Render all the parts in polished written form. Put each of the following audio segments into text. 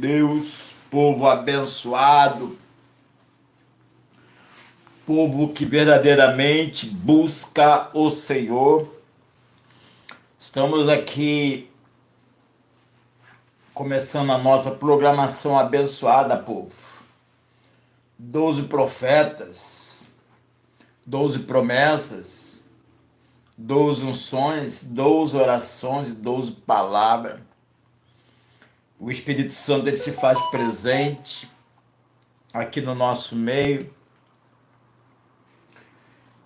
Deus, povo abençoado, povo que verdadeiramente busca o Senhor. Estamos aqui começando a nossa programação abençoada, povo. 12 profetas, 12 promessas, 12 unções, 12 orações, 12 palavras. O Espírito Santo ele se faz presente aqui no nosso meio.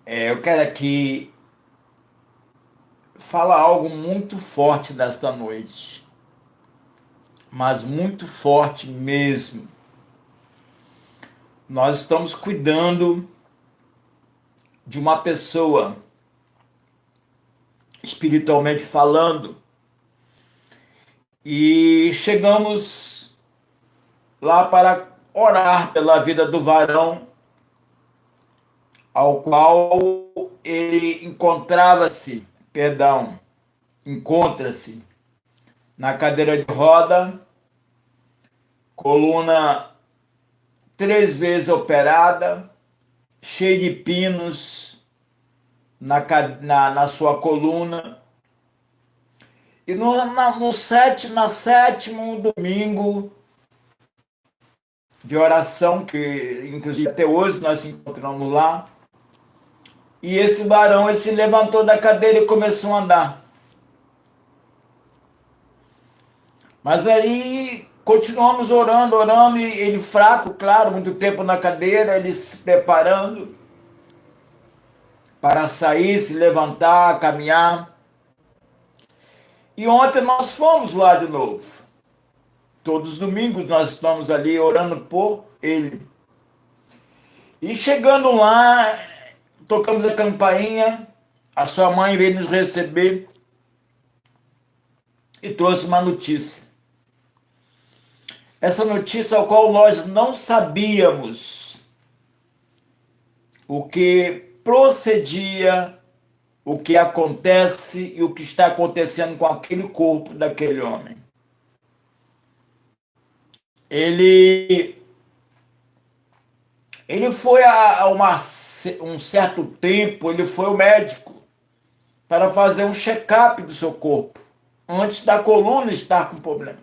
Eu quero aqui falar algo muito forte nesta noite, mas muito forte mesmo. Nós estamos cuidando de uma pessoa, espiritualmente falando, e chegamos lá para orar pela vida do varão, ao qual ele encontra-se na cadeira de roda, coluna 3 vezes operada, cheio de pinos na sua coluna. E no sétimo domingo de oração, que inclusive até hoje nós nos encontramos lá, e esse varão ele se levantou da cadeira e começou a andar. Mas aí continuamos orando, e ele fraco, claro, muito tempo na cadeira, ele se preparando para sair, se levantar, caminhar. E ontem nós fomos lá de novo. Todos os domingos nós estamos ali orando por ele. E chegando lá, tocamos a campainha, a sua mãe veio nos receber e trouxe uma notícia. Essa notícia ao qual nós não sabíamos o que procedia, o que acontece e o que está acontecendo com aquele corpo daquele homem. Ele foi um certo tempo, ele foi ao médico para fazer um check-up do seu corpo, antes da coluna estar com problema.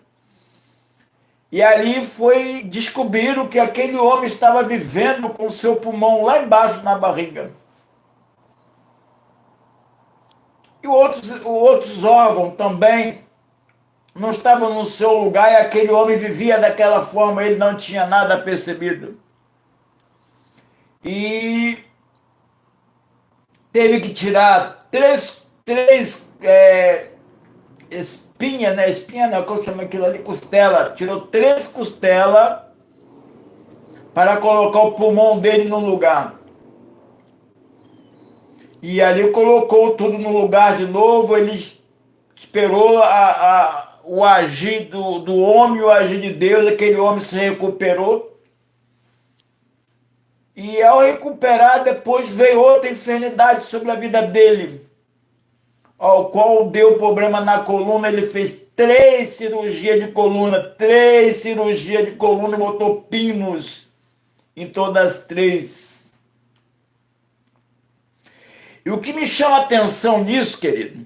E ali foi descobrir que aquele homem estava vivendo com o seu pulmão lá embaixo na barriga. E outros órgãos também não estavam no seu lugar, e aquele homem vivia daquela forma, ele não tinha nada percebido. E teve que tirar três espinha, né? Espinha não, que eu chamo aquilo ali, costela. Tirou 3 costelas para colocar o pulmão dele no lugar. E ali colocou tudo no lugar de novo, ele esperou o agir do homem, o agir de Deus, aquele homem se recuperou. E ao recuperar, depois veio outra enfermidade sobre a vida dele, ao qual deu problema na coluna. Ele fez 3 cirurgias de coluna, e botou pinos em todas as 3. E o que me chama a atenção nisso, querido,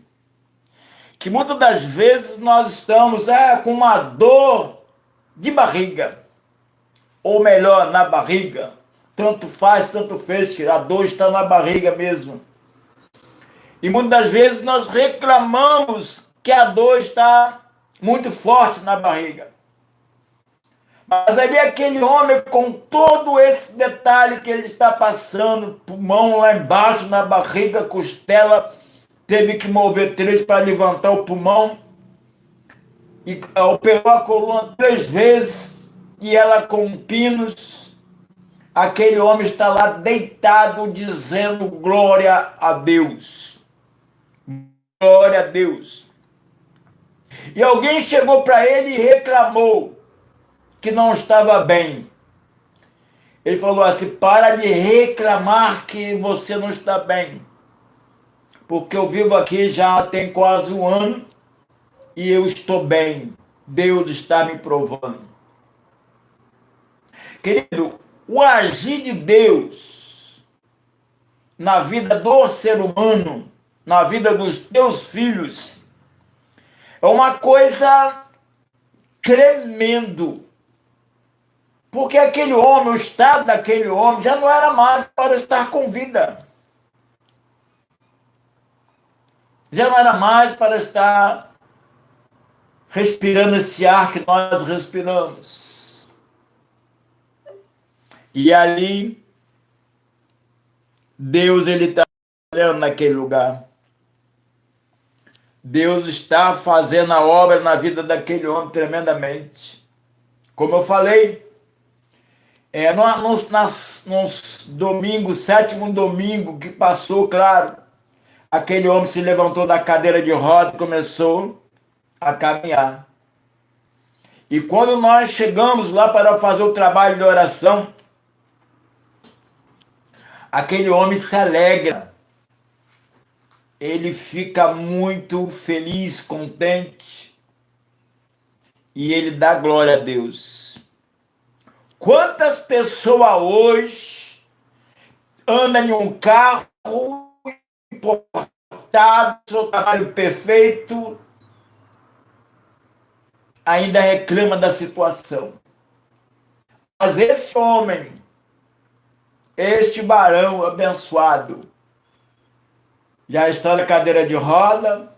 que muitas das vezes nós estamos com uma dor de barriga, ou melhor, na barriga. Tanto faz, tanto fez, que a dor está na barriga mesmo. E muitas das vezes nós reclamamos que a dor está muito forte na barriga. Mas ali aquele homem, com todo esse detalhe que ele está passando, pulmão lá embaixo, na barriga, costela, teve que mover 3 para levantar o pulmão, e operou a coluna 3 vezes, e ela com pinos. Aquele homem está lá deitado, dizendo glória a Deus. Glória a Deus. E alguém chegou para ele e reclamou que não estava bem. Ele falou assim: para de reclamar que você não está bem, porque eu vivo aqui já tem quase 1 ano e eu estou bem. Deus está me provando. Querido, o agir de Deus na vida do ser humano, na vida dos teus filhos, é uma coisa tremendo. Porque aquele homem, o estado daquele homem, já não era mais para estar com vida. Já não era mais para estar respirando esse ar que nós respiramos. E ali, Deus, ele está trabalhando naquele lugar. Deus está fazendo a obra na vida daquele homem tremendamente. Como eu falei, nos domingos, sétimo domingo que passou, claro, aquele homem se levantou da cadeira de roda e começou a caminhar. E quando nós chegamos lá para fazer o trabalho de oração, aquele homem se alegra. Ele fica muito feliz, contente, e ele dá glória a Deus. Quantas pessoas hoje andam em um carro importado, seu trabalho perfeito, ainda reclama da situação. Mas esse homem, este barão abençoado, já está na cadeira de roda,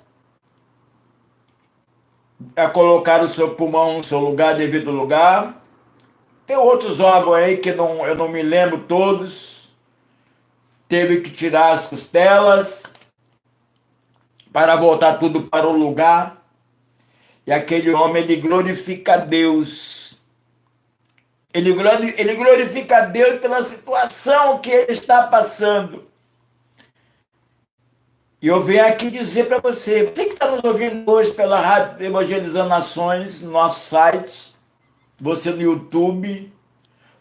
já colocaram o seu pulmão no seu lugar, devido lugar. Tem outros órgãos aí que eu não me lembro todos. Teve que tirar as costelas para voltar tudo para o lugar. E aquele homem, ele glorifica a Deus. Ele glorifica a Deus pela situação que ele está passando. E eu venho aqui dizer para você que está nos ouvindo hoje pela Rádio Evangelizando Nações, no nosso site, você no YouTube,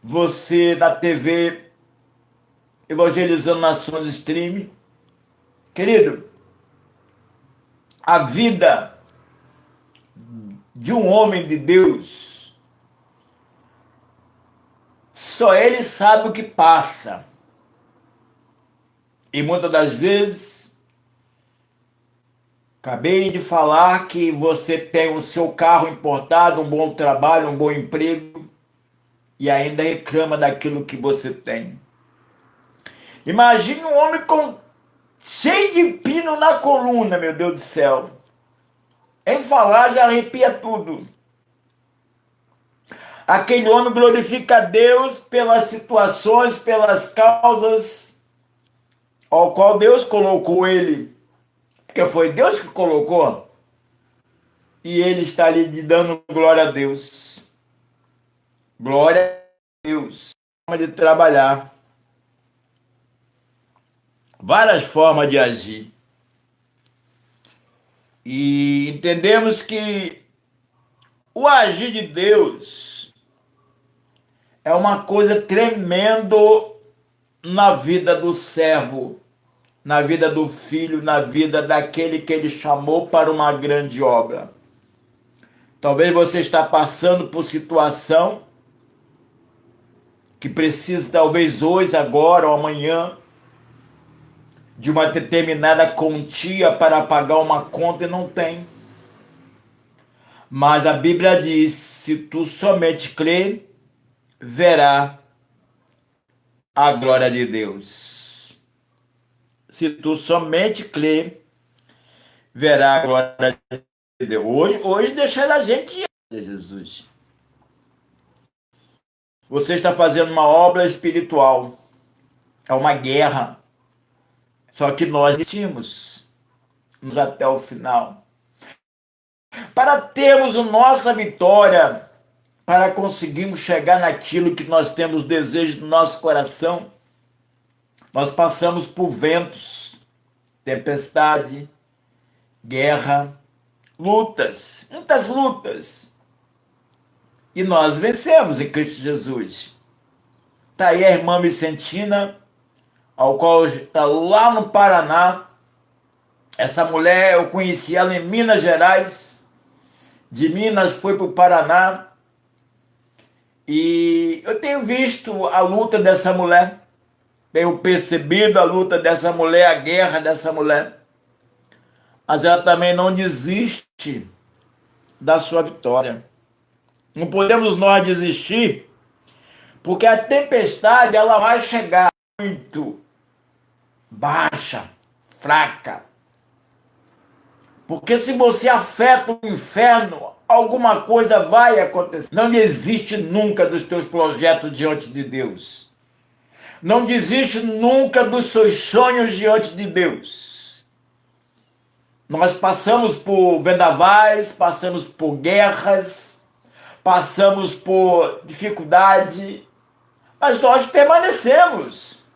você na TV Evangelizando Nações Stream. Querido, a vida de um homem de Deus, só ele sabe o que passa. E muitas das vezes, acabei de falar que você tem o seu carro importado, um bom trabalho, um bom emprego, e ainda reclama daquilo que você tem. Imagine um homem cheio de pino na coluna, meu Deus do céu. Em falar já arrepia tudo. Aquele homem glorifica a Deus pelas situações, pelas causas ao qual Deus colocou ele. Porque foi Deus que colocou. E ele está ali dando glória a Deus. Glória a Deus. Forma de trabalhar. Várias formas de agir. E entendemos que o agir de Deus é uma coisa tremenda na vida do servo, na vida do filho, na vida daquele que ele chamou para uma grande obra. Talvez você está passando por situação que precisa, talvez hoje, agora ou amanhã, de uma determinada quantia para pagar uma conta e não tem. Mas a Bíblia diz, se tu somente crer, verá a glória de Deus. Se tu somente crer, verá a glória de Deus. Hoje deixar a gente ir, Jesus. Você está fazendo uma obra espiritual. É uma guerra. Só que nós resistimos até o final. Para termos a nossa vitória, para conseguirmos chegar naquilo que nós temos desejo no nosso coração, nós passamos por ventos, tempestade, guerra, lutas, muitas lutas. E nós vencemos em Cristo Jesus. Está aí a irmã Vicentina, ao qual está lá no Paraná. Essa mulher, eu conheci ela em Minas Gerais. De Minas foi para o Paraná. E E eu tenho visto a luta dessa mulher, tenho percebido a luta dessa mulher, a guerra dessa mulher, mas ela também não desiste da sua vitória. Não podemos nós desistir, porque a tempestade ela vai chegar muito baixa, fraca. Porque se você afeta o inferno, alguma coisa vai acontecer. Não desiste nunca dos teus projetos diante de Deus. Não desiste nunca dos seus sonhos diante de Deus. Nós passamos por vendavais, passamos por guerras, passamos por dificuldade, mas nós permanecemos.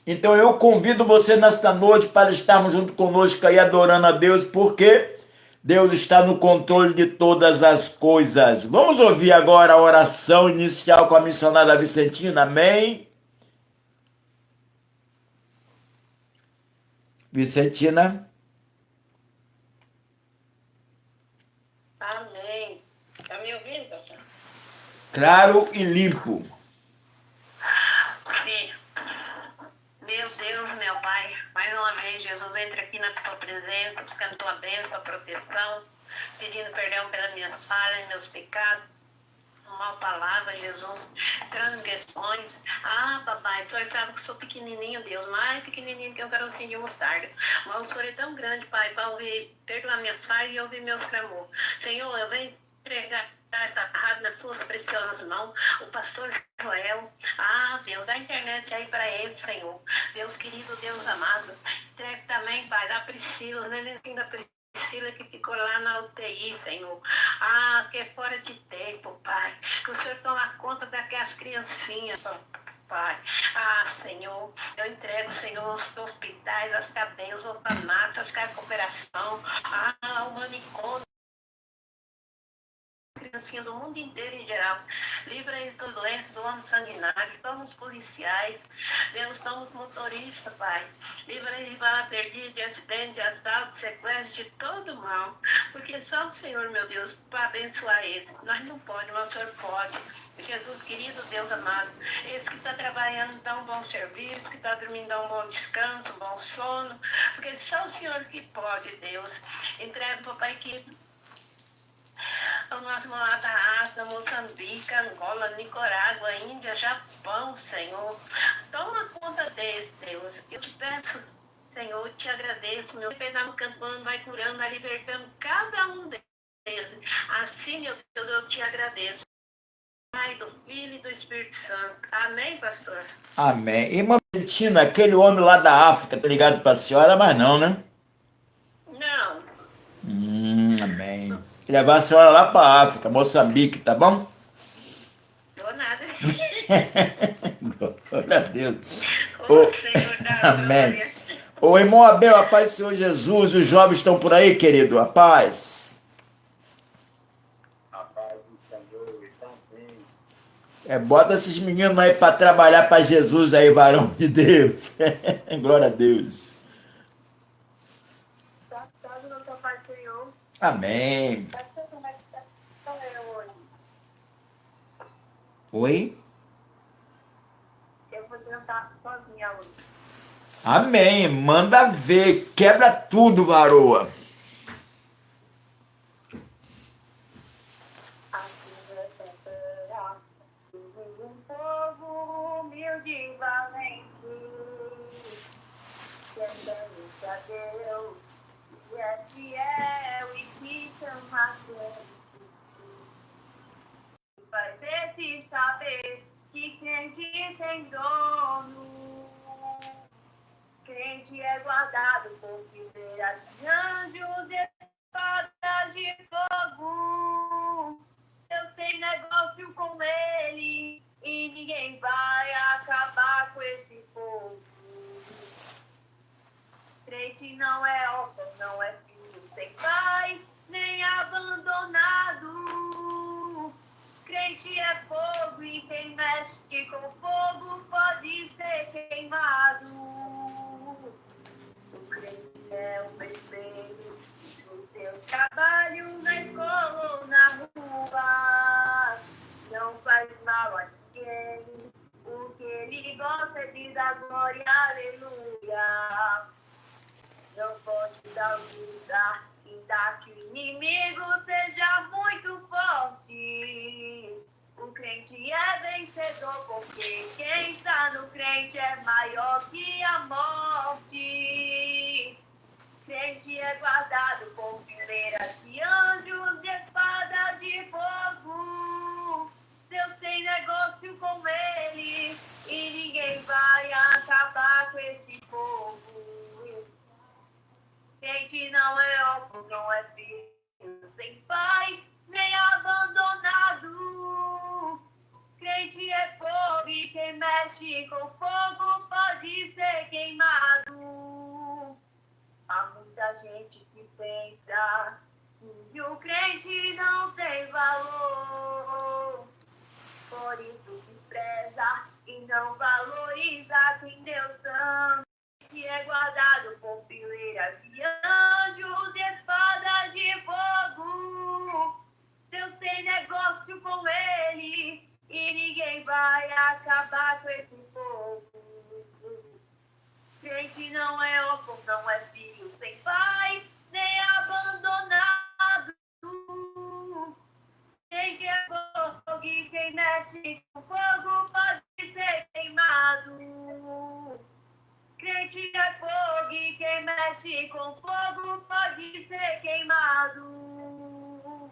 Então eu convido você nesta noite para estarmos junto conosco aí adorando a Deus, porque Deus está no controle de todas as coisas. Vamos ouvir agora a oração inicial com a missionária Vicentina, amém? Vicentina? Amém. Está me ouvindo, pastor? Claro e limpo. Sim. Meu Deus, meu Pai, mais uma vez, Jesus, entra aqui na tua presença, buscando tua bênção, tua proteção, pedindo perdão pelas minhas falhas, meus pecados, mal palavra, Jesus, transgressões. Ah, papai, tu sabe que sou pequenininho, Deus, mais pequenininho que um carocinho de mostarda. Mas o Senhor é tão grande, Pai, para ouvir, perdoar minhas falhas e ouvir meus clamores. Senhor, eu venho entregar essa rádio nas suas preciosas mãos, o pastor Joel. Ah, Deus, dá a internet aí para ele, Senhor. Deus querido, Deus amado. Entrega também, Pai, da Priscila, né? Da Priscila que ficou lá na UTI, Senhor. Ah, que é fora de tempo, Pai. Que o Senhor toma conta daquelas criancinhas, Pai. Ah, Senhor, eu entrego, Senhor, os hospitais, as cadeias, os orfanatos, as casas de cooperação, o manicômio, criancinha do mundo inteiro em geral. Livra eles das doenças do homem sanguinário. Somos policiais. Deus, somos motoristas, Pai. Livra eles de bala perdida, de acidente, de assalto, de sequestro, de todo mal. Porque só o Senhor, meu Deus, para abençoar eles. Nós não podemos, mas o Senhor pode. Jesus querido, Deus amado. Esse que está trabalhando, dá um bom serviço, que está dormindo, dá um bom descanso, um bom sono. Porque só o Senhor que pode, Deus. Entrega, papai, que o nosso lá da África, Moçambique, Angola, Nicarágua, Índia, Japão, Senhor. Toma conta deles, Deus. Eu te peço, Senhor, eu te agradeço, meu Deus, cantando, vai curando, vai libertando cada um deles. Assim, meu Deus, eu te agradeço. Pai, do Filho e do Espírito Santo. Amém, pastor? Amém. Irmã Valentina, aquele homem lá da África, tá ligado para a senhora, mas não, né? Não. Amém. Levar a senhora lá para a África, Moçambique, tá bom? Dou nada. Glória a Deus. Ô, Senhor da Amém. glória. Ô, irmão Abel, a paz do Senhor Jesus, os jovens estão por aí, querido, a paz. A paz do Senhor está bem. Bota esses meninos aí para trabalhar para Jesus aí, varão de Deus. Glória a Deus. Sabe no teu Pai Senhor? Amém. Pastor, como é que está hoje? Oi? Eu vou tentar sozinha hoje. Amém. Manda ver. Quebra tudo, varoa. Um povo humilde e valente, tendente a Deus, e é fiel e que chama sempre. Vai ter que saber que crente tem dono, crente é guardado por fileiras de anjos e espadas de fogo. Eu tenho negócio com ele e ninguém vai acabar com esse povo. Crente não é órfão, não é filho sem pai, nem abandonado. Crente é fogo e quem mexe com fogo pode ser queimado. O crente é um perfeito no seu trabalho, na escola ou na rua. Não faz mal a ele gosta de dar glória, aleluia. Não pode dar lugar, ainda que o inimigo seja muito forte. O crente é vencedor, porque quem está no crente é maior que a morte. Crente é guardado com fileiras de anjos e espada de fogo. Deus tem negócio com ele e ninguém vai acabar com esse povo. Crente não é órfão, não é filho sem pai, nem abandonado. Crente é fogo e quem mexe com fogo pode ser queimado. Há muita gente que pensa que o crente não tem valor. Por isso despreza e não valoriza quem Deus ama. Que é guardado por fileiras de anjos e espadas de fogo. Deus tem negócio com ele e ninguém vai acabar com esse povo. Crente não é órfão, não é filho sem pai, nem abandonado. Crente é fogo e quem mexe com fogo pode ser queimado. Crente é fogo e quem mexe com fogo pode ser queimado.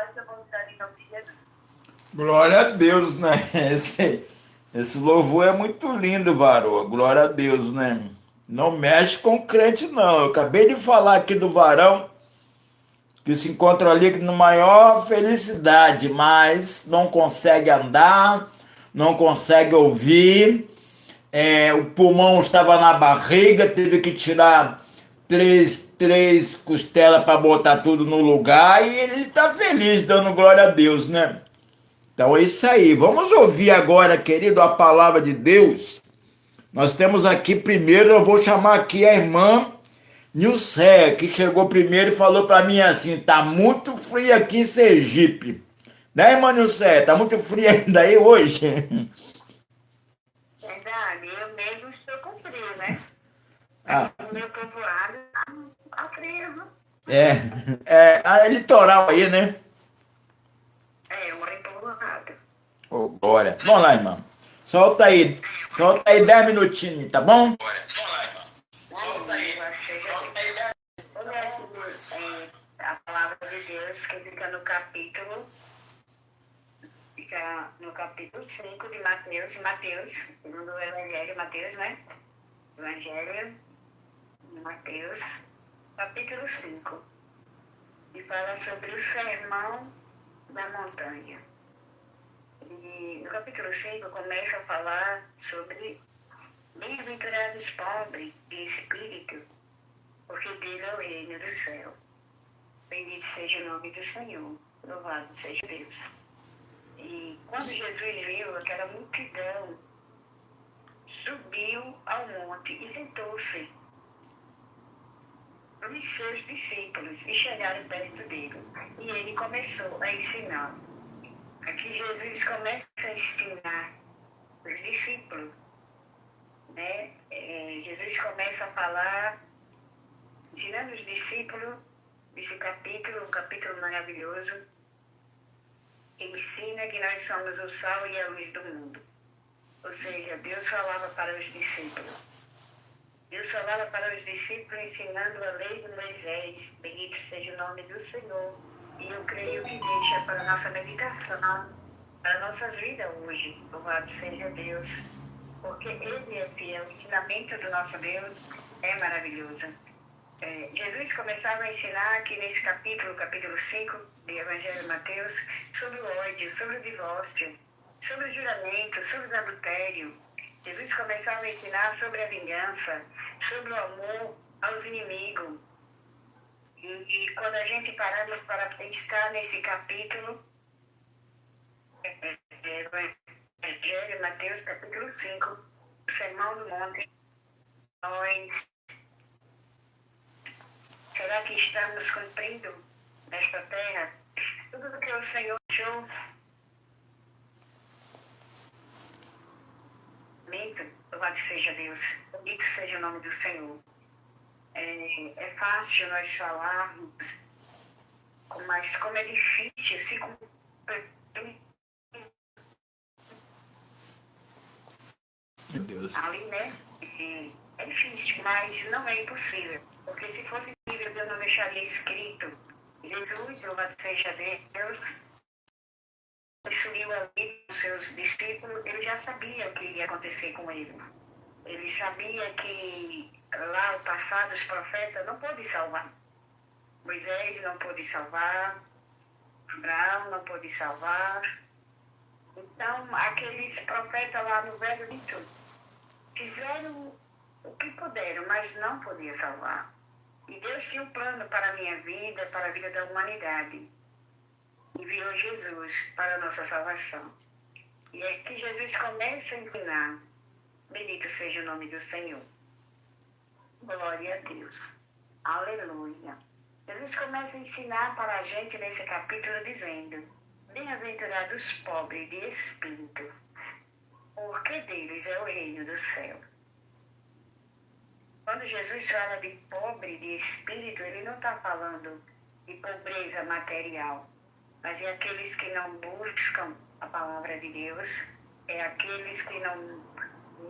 Essa vontade em nome de Jesus. Glória a Deus, né? Esse louvor é muito lindo, varão. Glória a Deus, né? Não mexe com crente, não. Eu acabei de falar aqui do varão que se encontra ali na maior felicidade, mas não consegue andar, não consegue ouvir. O pulmão estava na barriga, teve que tirar três costelas para botar tudo no lugar e ele está feliz, dando glória a Deus, né? Então é isso aí. Vamos ouvir agora, querido, a palavra de Deus. Nós temos aqui primeiro, eu vou chamar aqui a irmã Nilcé, que chegou primeiro e falou para mim assim: tá muito frio aqui em Sergipe. Né, irmã Nilcé? Tá muito frio ainda aí hoje? Verdade, eu mesmo estou com frio, né? Ah, O meu povoado tá frio. é litoral aí, né? Eu moro em povoado. Ô, glória. Vamos lá, irmã. Solta aí 10 minutinhos, tá bom? Solta aí. Olha a palavra de Deus que fica no capítulo 5 de Mateus, segundo o Evangelho de Mateus, né? Evangelho de Mateus, capítulo 5, e fala sobre o sermão da montanha. E no capítulo 5 começa a falar sobre bem-aventurados pobres de espírito, porque dele é o reino do céu. Bendito seja o nome do Senhor, louvado seja Deus. E quando Jesus viu aquela multidão, subiu ao monte e sentou-se. Os seus discípulos e chegaram perto dele. E ele começou a ensinar. Aqui Jesus começa a ensinar os discípulos. Né? Jesus começa a falar, ensinando os discípulos, esse capítulo, um capítulo maravilhoso, que ensina que nós somos o sal e a luz do mundo. Ou seja, Deus falava para os discípulos. Deus falava para os discípulos ensinando a lei de Moisés. Bendito seja o nome do Senhor. E eu creio que deixa para a nossa meditação, para nossas vidas hoje. Louvado seja Deus. Porque Ele é fiel. O ensinamento do nosso Deus é maravilhoso. Jesus começava a ensinar aqui nesse capítulo 5 do Evangelho de Mateus, sobre o ódio, sobre o divórcio, sobre o juramento, sobre o adultério. Jesus começava a ensinar sobre a vingança, sobre o amor aos inimigos. E quando a gente paramos para pensar nesse capítulo, Evangelho de Mateus, capítulo 5, o Sermão do Monte, será que estamos cumprindo nesta terra tudo o que o Senhor deixou? Louvado seja Deus. Bendito seja o nome do Senhor. É fácil nós falarmos, mas como é difícil se cumprir. Meu Deus. Ali, né? É difícil, mas não é impossível. Porque se fosse possível, Deus não deixaria escrito. Jesus, louvado seja Deus, subiu ali com seus discípulos, ele já sabia o que ia acontecer com ele. Ele sabia que lá o passado, os profetas não pôde salvar. Moisés não pôde salvar, Abraão não pôde salvar. Então, aqueles profetas lá no Velho Rito fizeram o que puderam, mas não podiam salvar. E Deus tinha um plano para a minha vida, para a vida da humanidade. Enviou Jesus para a nossa salvação. E é que Jesus começa a ensinar. Bendito seja o nome do Senhor. Glória a Deus. Aleluia. Jesus começa a ensinar para a gente nesse capítulo dizendo: bem-aventurados os pobres de espírito, porque deles é o reino do céu. Quando Jesus fala de pobre de espírito, ele não está falando de pobreza material, mas é aqueles que não buscam a palavra de Deus, é aqueles que não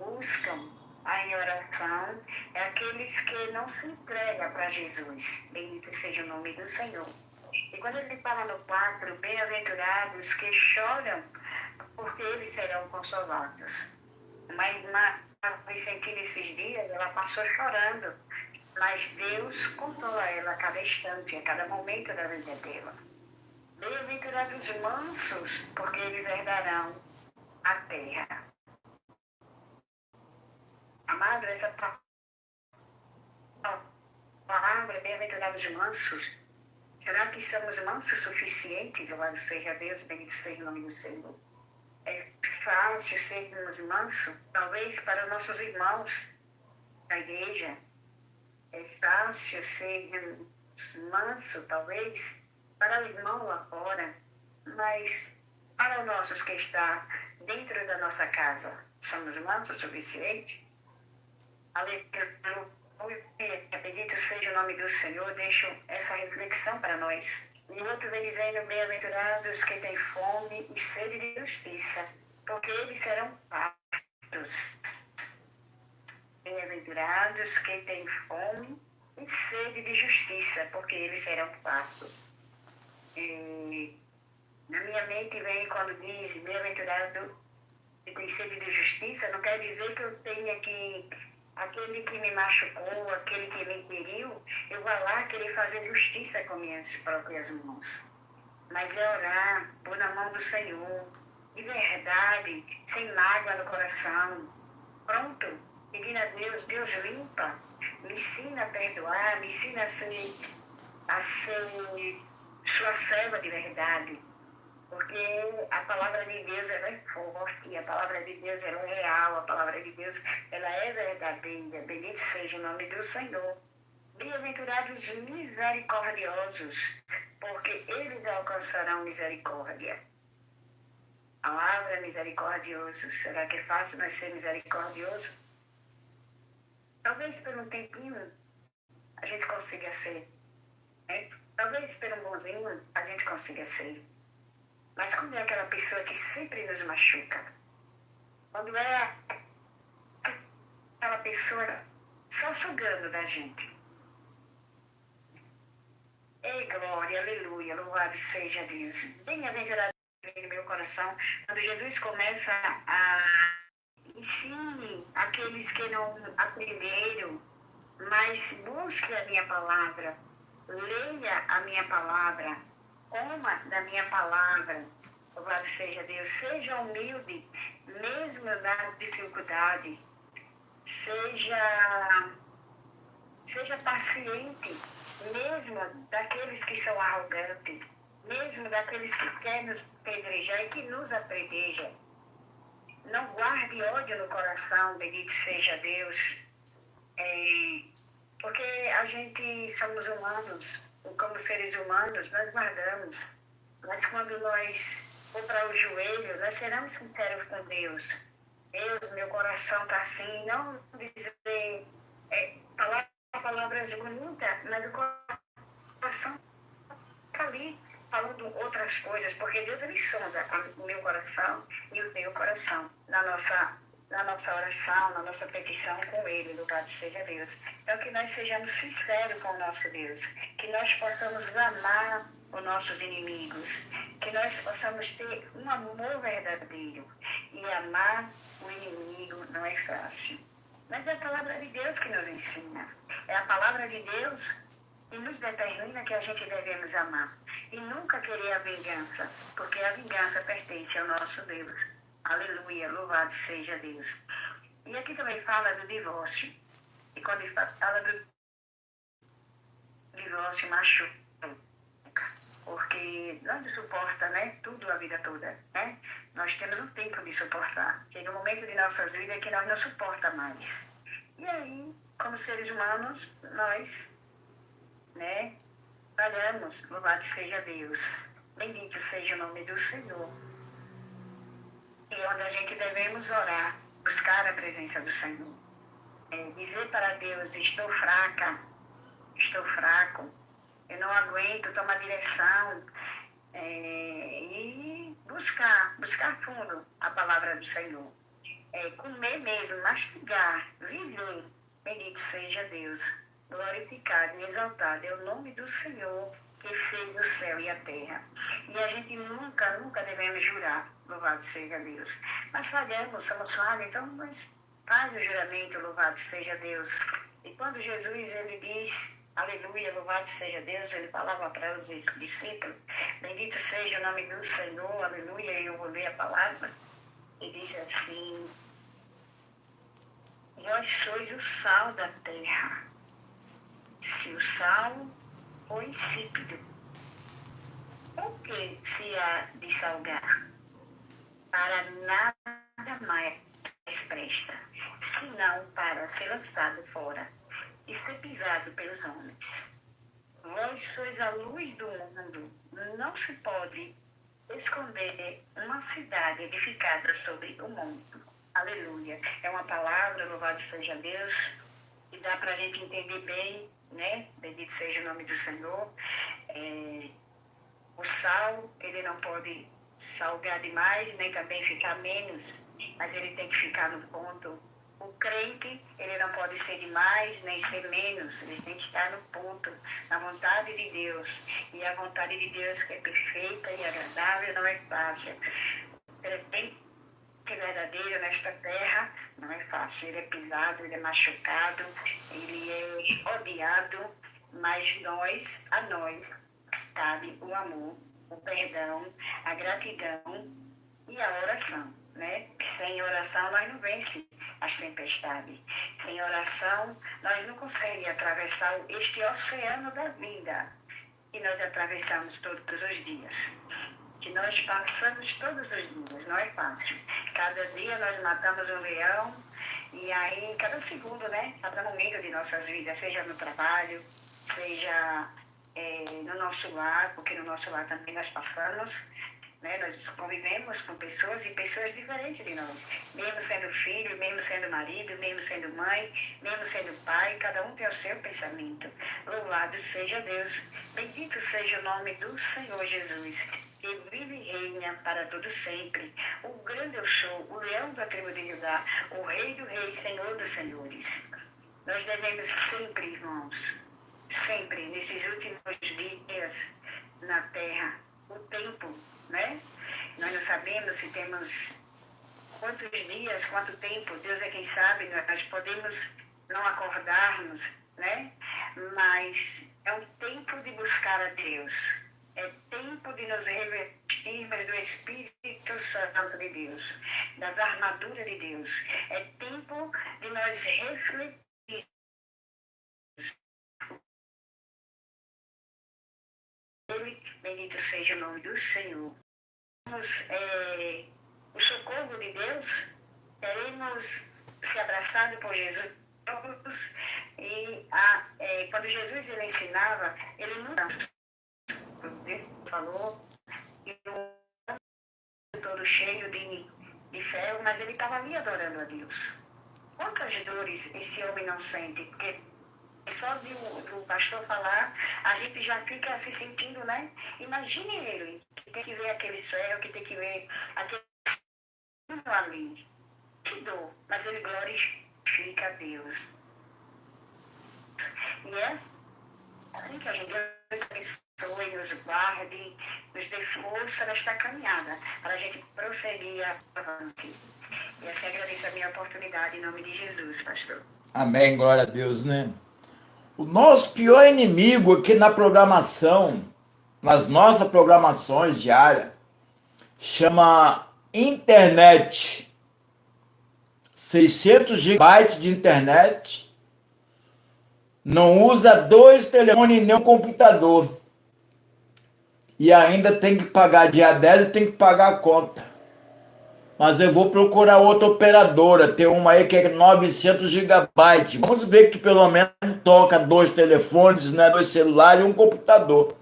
buscam a em oração, é aqueles que não se entregam para Jesus. Bendito seja o nome do Senhor. E quando ele fala no 4, bem-aventurados que choram, porque eles serão consolados. Uma irmã, Vicentina, esses dias, ela passou chorando, mas Deus consola ela a cada instante, a cada momento da vida dela. Bem-aventurados os mansos, porque eles herdarão a terra. Amado, essa palavra, bem-aventurados os mansos, será que somos mansos o suficiente? Louvado seja Deus, bendito seja o nome do Senhor. É fácil sermos mansos, talvez para os nossos irmãos da igreja. É fácil sermos mansos, talvez, para o irmão lá fora, mas para os nossos que estão dentro da nossa casa, somos mansos o suficiente? Aleluia, bendito seja o nome do Senhor. Deixo essa reflexão para nós. E outro vem dizendo: bem-aventurados que têm fome e sede de justiça, porque eles serão fartos. Bem-aventurados que têm fome e sede de justiça, porque eles serão fartos. E na minha mente vem quando diz bem-aventurado que tem sede de justiça, não quer dizer que eu tenha que aquele que me machucou, aquele que me feriu, eu vou lá querer fazer justiça com minhas próprias mãos. Mas é orar, pôr na mão do Senhor, de verdade, sem mágoa no coração. Pronto, pedindo a Deus, Deus limpa, me ensina a perdoar, me ensina a ser sua serva de verdade. Porque a palavra de Deus ela é forte, a palavra de Deus ela é real, a palavra de Deus ela é verdadeira. Bendito seja o nome do Senhor. Bem-aventurados misericordiosos, porque eles alcançarão misericórdia. A palavra misericordioso, será que é fácil nós ser misericordioso? Talvez por um tempinho a gente consiga ser, né? Talvez por um bonzinho a gente consiga ser. Mas quando é aquela pessoa que sempre nos machuca, quando é aquela pessoa só sugando da gente. Ei, glória, aleluia, louvado seja Deus. Bem-aventurado no meu coração, quando Jesus começa a ensinar aqueles que não aprenderam, mas busque a minha palavra, leia a minha palavra, coma da minha palavra. Louvado seja Deus. Seja humilde, mesmo nas dificuldades. Seja paciente, mesmo daqueles que são arrogantes, mesmo daqueles que querem nos apedrejar e que nos apedrejam. Não guarde ódio no coração, bendito seja Deus. Porque a gente somos humanos, como seres humanos, nós guardamos. Mas quando nós for para o joelho, nós seremos sinceros com Deus. Deus, meu coração está assim, não dizer palavras bonitas, mas o coração está ali falando outras coisas, porque Deus ele sonda o meu coração e o teu coração na nossa oração, na nossa petição com Ele, louvado seja Deus. Então que nós sejamos sinceros com o nosso Deus, que nós possamos amar os nossos inimigos, que nós possamos ter um amor verdadeiro, e amar o inimigo não é fácil. Mas é a palavra de Deus que nos ensina, é a palavra de Deus que nos determina que a gente devemos amar e nunca querer a vingança, porque a vingança pertence ao nosso Deus. Aleluia, louvado seja Deus. E aqui também fala do divórcio. E quando fala do divórcio machuca, porque nós não suporta, né, tudo a vida toda, né? Nós temos um tempo de suportar. Chega um momento de nossas vidas que nós não suporta mais. E aí, como seres humanos, nós, né, falhamos, louvado seja Deus. Bendito seja o nome do Senhor. E onde a gente devemos orar, buscar a presença do Senhor. Dizer para Deus, estou fraca, estou fraco, eu não aguento, toma direção. E buscar fundo a palavra do Senhor. Comer mesmo, mastigar, viver. Bendito seja Deus. Glorificado e exaltado é o nome do Senhor que fez o céu e a terra. E a gente nunca, nunca devemos jurar, louvado seja Deus. Mas falhamos, somos falhos, então nós faz o juramento, louvado seja Deus. E quando Jesus, ele diz, aleluia, louvado seja Deus, ele falava para os discípulos, bendito seja o nome do Senhor, aleluia, e eu vou ler a palavra, e diz assim, vós sois o sal da terra. Se o sal for insípido, o que se há de salgar? Para nada mais presta, senão para ser lançado fora e ser pisado pelos homens. Vós sois a luz do mundo. Não se pode esconder uma cidade edificada sobre o monte. Aleluia. É uma palavra, louvado seja Deus, e dá para a gente entender bem, né? Bendito seja o nome do Senhor. O sal, ele não pode salgar demais, nem também ficar menos, mas ele tem que ficar no ponto. O crente, ele não pode ser demais, nem ser menos, ele tem que estar no ponto, na vontade de Deus. E a vontade de Deus, que é perfeita e agradável, não é fácil. Verdadeiro nesta terra não é fácil, ele é pisado, ele é machucado, ele é odiado, mas a nós cabe o amor, o perdão, a gratidão e a oração, né? Sem oração nós não vencemos as tempestades, sem oração nós não conseguimos atravessar este oceano da vida que nós atravessamos todos os dias. Que nós passamos todos os dias, não é fácil. Cada dia nós matamos um leão, e aí, cada segundo, né? Cada momento de nossas vidas, seja no trabalho, seja no nosso lar, porque no nosso lar também nós passamos, né? Nós convivemos com pessoas e pessoas diferentes de nós, mesmo sendo filho, mesmo sendo marido, mesmo sendo mãe, mesmo sendo pai, cada um tem o seu pensamento. Louvado seja Deus, bendito seja o nome do Senhor Jesus, que vive e reina para todo sempre. O grande eu sou, o leão da tribo de Judá, o rei do rei, senhor dos senhores. Nós devemos sempre, irmãos, sempre, nesses últimos dias na terra, o tempo, né? Nós não sabemos se temos quantos dias, quanto tempo, Deus é quem sabe, nós podemos não acordarmos, né? Mas é um tempo de buscar a Deus. É tempo de nos revestirmos do Espírito Santo de Deus, das armaduras de Deus. É tempo de nós refletirmos. Bendito seja o nome do Senhor. O socorro de Deus, queremos ser abraçados por Jesus. E quando Jesus ele ensinava, ele não falou, e o todo cheio de de ferro, mas ele estava ali adorando a Deus. Quantas dores esse homem não sente? Porque só de o pastor falar, a gente já fica se sentindo, né? Imagine ele, que tem que ver aquele céu, que tem que ver aquele ali. Que dor, mas ele glorifica a Deus. E é assim que a gente abençoe, nos guarde, nos dê força nesta caminhada, para a gente prosseguir avante. E assim agradeço a minha oportunidade em nome de Jesus, pastor. Amém, glória a Deus, né? O nosso pior inimigo aqui na programação, nas nossas programações diárias, chama internet. 600 GB de internet, não usa 2 telefones nem um computador. E ainda tem que pagar dia 10 e tem que pagar a conta. Mas eu vou procurar outra operadora, tem uma aí que é 900 GB. Vamos ver que pelo menos toca 2 telefones, né, 2 celulares e um computador.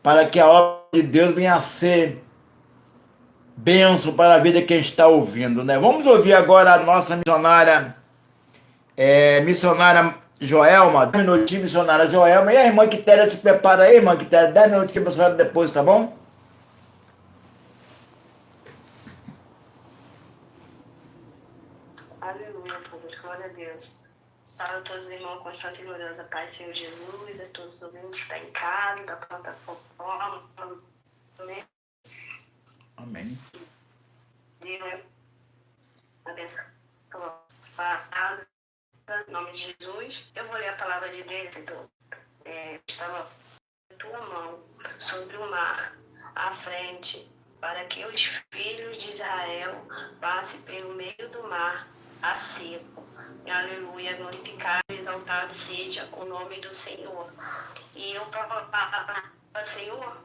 Para que a obra de Deus venha a ser bênção para a vida de quem está ouvindo, né? Vamos ouvir agora a nossa missionária, missionária Joelma. 10 minutinhos, missionária Joelma. E a irmã Quitéria se prepara aí, irmã Quitéria. 10 minutinhos para a senhora depois, tá bom? Aleluia, todos, glória a Deus. Salve a todos os irmãos com santa e gloriosa paz, Senhor Jesus, a todos os ouvintes que estão em casa, da plataforma. Amém. Amém. Deus, abençoado, em nome de Jesus. Eu vou ler a palavra de Deus, então. Estava a tua mão sobre o mar, à frente, para que os filhos de Israel passem pelo meio do mar a seco. Aleluia, glorificado e exaltado seja o nome do Senhor. E eu falava, Senhor,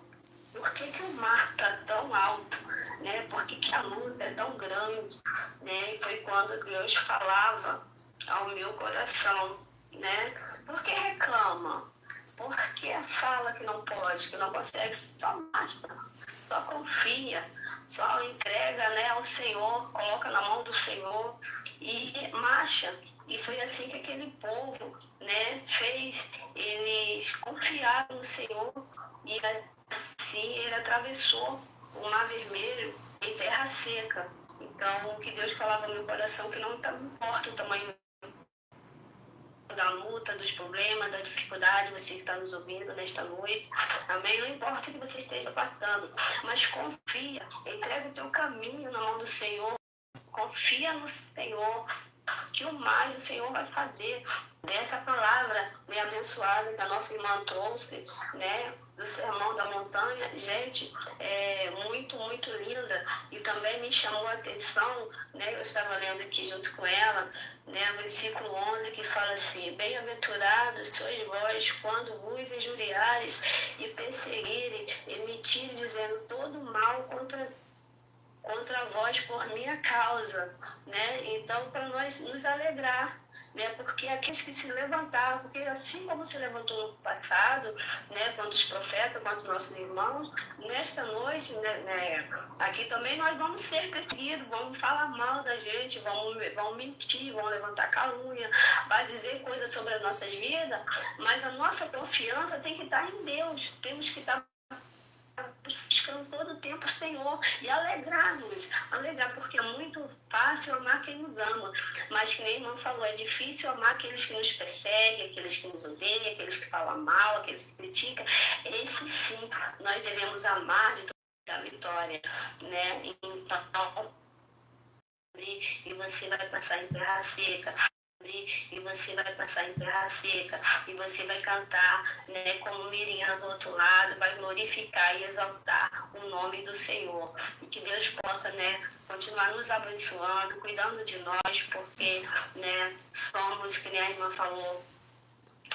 por que o mar está tão alto? Né? Por que a luta é tão grande? Né? E foi quando Deus falava ao meu coração, né? Por que reclama? Por que fala que não pode, que não consegue? Só basta, só confia, só entrega, né, ao Senhor, coloca na mão do Senhor e marcha. E foi assim que aquele povo, né, fez, eles confiaram no Senhor e assim ele atravessou o Mar Vermelho em terra seca. Então, o que Deus falava no meu coração, que não importa o tamanho da luta, dos problemas, da dificuldade, você que está nos ouvindo nesta noite, amém? Não importa o que você esteja passando, mas confia, entrega o teu caminho na mão do Senhor, confia no Senhor, que o mais o Senhor vai fazer. Dessa palavra, né, abençoada que a nossa irmã trouxe, né, do Sermão da Montanha, gente, muito, muito linda, e também me chamou a atenção, né, eu estava lendo aqui junto com ela, né, o versículo 11, que fala assim: bem-aventurados sois vós quando vos injuriares e perseguirem, emitirem, dizendo todo mal contra vós por minha causa, né? Então, para nós nos alegrar, né? Porque aqueles que se levantaram, porque assim como se levantou no passado, né? Quanto os profetas, quanto nossos irmãos, nesta noite, né? Aqui também nós vamos ser perseguidos, vamos falar mal da gente, vão mentir, vão levantar calúnia, vai dizer coisas sobre as nossas vidas, mas a nossa confiança tem que estar em Deus, temos que estar buscando todo o tempo o Senhor e alegrar-nos, porque é muito fácil amar quem nos ama, mas que nem irmão falou, é difícil amar aqueles que nos perseguem, aqueles que nos odeiam, aqueles que falam mal, aqueles que criticam. Esse sim, nós devemos amar de toda a vitória, né? Então, e você vai passar em terra seca, e você vai passar em terra seca, e você vai cantar, né, como Miriam do outro lado, vai glorificar e exaltar o nome do Senhor. E que Deus possa, né, continuar nos abençoando, cuidando de nós, porque, né, somos, que nem a irmã falou,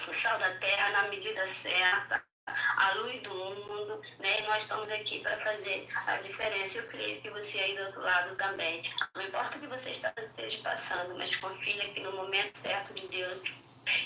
o sal da terra na medida certa, a luz do mundo, né? E nós estamos aqui para fazer a diferença. Eu creio que você aí do outro lado também. Não importa o que você esteja passando, mas confia que no momento certo de Deus,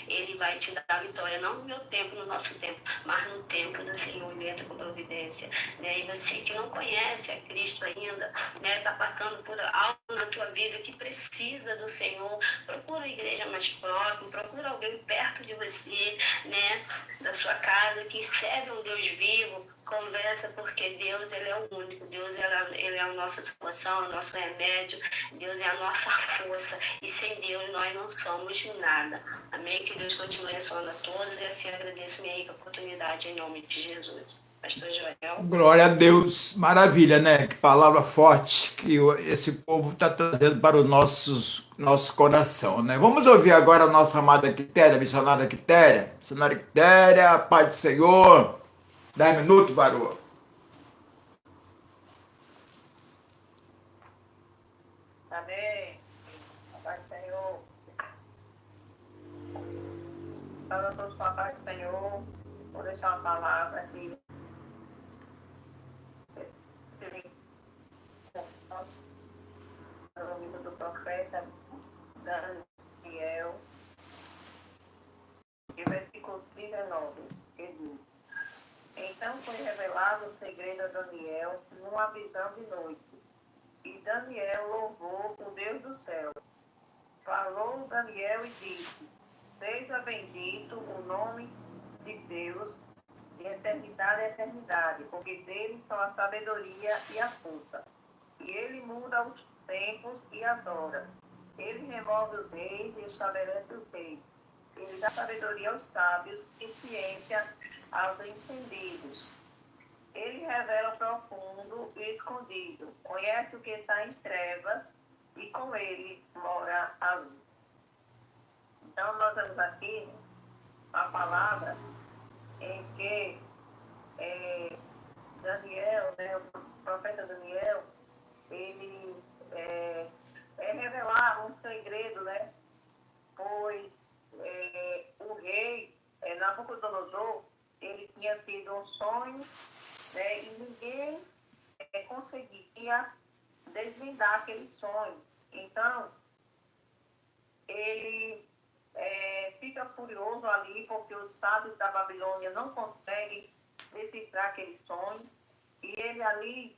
Ele vai te dar a vitória, não no meu tempo, no nosso tempo, mas no tempo do Senhor, ele entra com providência, né? E você que não conhece a Cristo ainda, né, está passando por algo na tua vida que precisa do Senhor, procura a igreja mais próxima, procura alguém perto de você, né, da sua casa, que serve um Deus vivo, conversa, porque Deus, ele é o único, Deus, ele é a nossa salvação, o nosso remédio, Deus é a nossa força, e sem Deus nós não somos nada. Amém? Que Deus continue abençoando a todos, e assim agradeço minha rica oportunidade em nome de Jesus. Pastor Joel. Glória a Deus, maravilha, né? Que palavra forte que esse povo está trazendo para o nosso coração, né? Vamos ouvir agora a nossa amada Quitéria, missionária Quitéria. Missionária Quitéria, Pai do Senhor. 10 minutos, varô. Amém. Pai do Senhor. Fala todos com a paz do Senhor. Vou deixar uma palavra aqui. No livro do profeta Daniel, e versículo 19, que diz: Então foi revelado o segredo a Daniel numa visão de noite. E Daniel louvou o Deus do céu. Falou Daniel e disse: Seja bendito o nome de Deus de eternidade a eternidade, porque dele são a sabedoria e a força. E ele muda os tempos e as horas. Ele remove os reis e estabelece os reis. Ele dá sabedoria aos sábios e ciência aos entendidos. Ele revela o profundo e o escondido. Conhece o que está em trevas e com ele mora a luz. Então, nós temos aqui a palavra em que Daniel, né, o profeta Daniel, ele revelar um segredo, né? Pois o rei Nabucodonosor, ele tinha tido um sonho, né, e ninguém conseguia desvendar aquele sonho. Então, ele fica furioso ali, porque os sábios da Babilônia não conseguem decifrar aquele sonho, e ele ali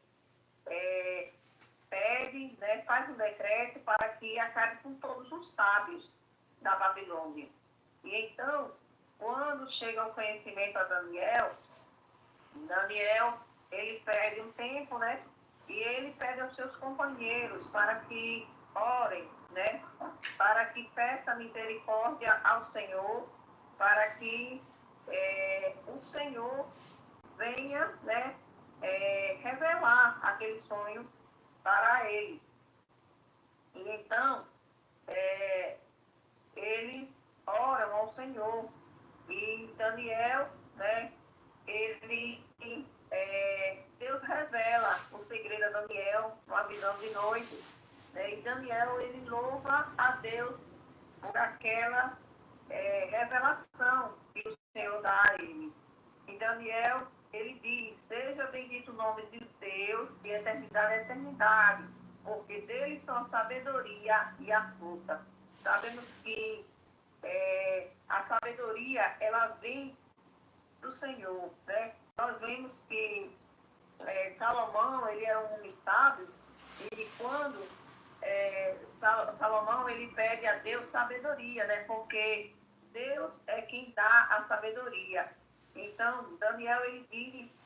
pede, né, faz um decreto para que acabe com todos os sábios da Babilônia. E então, quando chega o conhecimento a Daniel, ele pede um tempo, né? E ele pede aos seus companheiros para que orem, né? Para que peça misericórdia ao Senhor, para que o Senhor venha, né, revelar aquele sonho para ele. E então, eles oram ao Senhor. E Daniel, né, Deus revela o segredo a Daniel, uma visão de noite. Né, e Daniel, ele louva a Deus por aquela revelação que o Senhor dá a ele. E Daniel, ele diz: Seja bendito o nome de Deus de eternidade a eternidade, porque dele são a sabedoria e a força. Sabemos que a sabedoria, ela vem do Senhor, né? Nós vemos que Salomão, ele era um homem sábio, e quando Salomão, ele pede a Deus sabedoria, né? Porque Deus é quem dá a sabedoria. Então, Daniel, ele diz: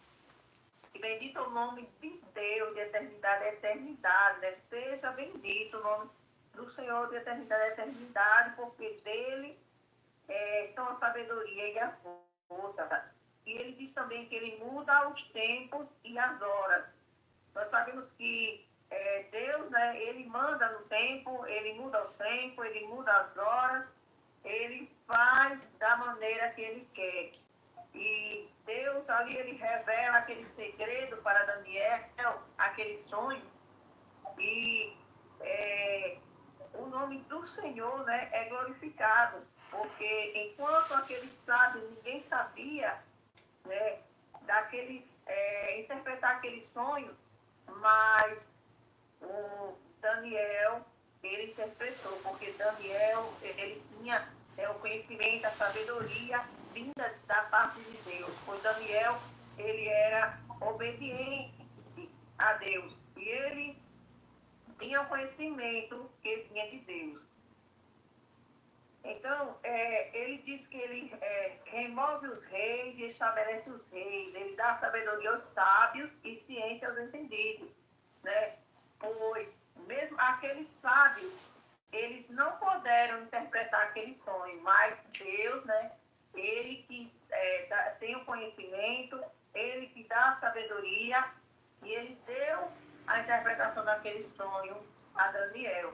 bendito o nome de Deus de eternidade a eternidade, né? Seja bendito o nome do Senhor de eternidade a eternidade, porque dele são a sabedoria e a força. Tá? E ele diz também que ele muda os tempos e as horas. Nós sabemos que Deus, né, ele manda no tempo, ele muda o tempo, ele muda as horas, ele faz da maneira que ele quer. E Deus ali, ele revela aquele segredo para Daniel, aquele sonho. E o nome do Senhor, né, é glorificado, porque enquanto aqueles sábios, ninguém sabia, né, interpretar aquele sonho, mas o Daniel, ele interpretou, porque Daniel, ele tinha é o conhecimento, a sabedoria vinda da parte de Deus. Pois Daniel, ele era obediente a Deus. E ele tinha o conhecimento que vinha de Deus. Então, ele diz que ele remove os reis e estabelece os reis. Ele dá sabedoria aos sábios e ciência aos entendidos, né? Pois, mesmo aqueles sábios, eles não puderam interpretar aquele sonho, mas Deus, né? Ele que tem o conhecimento, ele que dá a sabedoria, e ele deu a interpretação daquele sonho a Daniel.